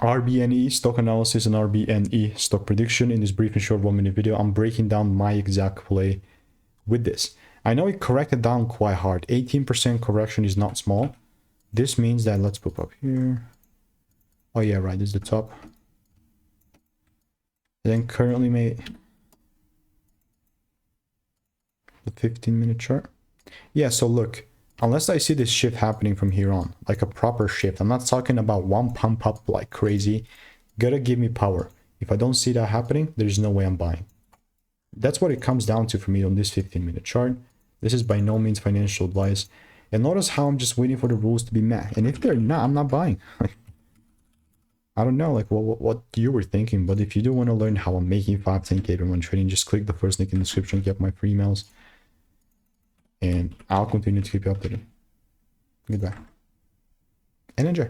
RBNE stock analysis and RBNE stock prediction. In this brief and short 1-minute video, I'm breaking down my exact play with this. I know it corrected down quite hard. 18% correction is not small. This means that, let's pop up here. Oh yeah, right, this is the top. Then currently made the 15-minute chart. Yeah, so look, unless I see this shift happening from here on, like a proper shift, I'm not talking about one pump up like crazy, gotta give me power. If I don't see that happening, there's no way I'm buying. That's what it comes down to for me on this 15-minute chart. This is by no means financial advice. And notice how I'm just waiting for the rules to be met. And if they're not, I'm not buying. I don't know like what you were thinking, but if you do want to learn how I'm making 5-10K everyone trading, just click the first link in the description, get my free emails, and I'll continue to keep you updated. Goodbye and enjoy.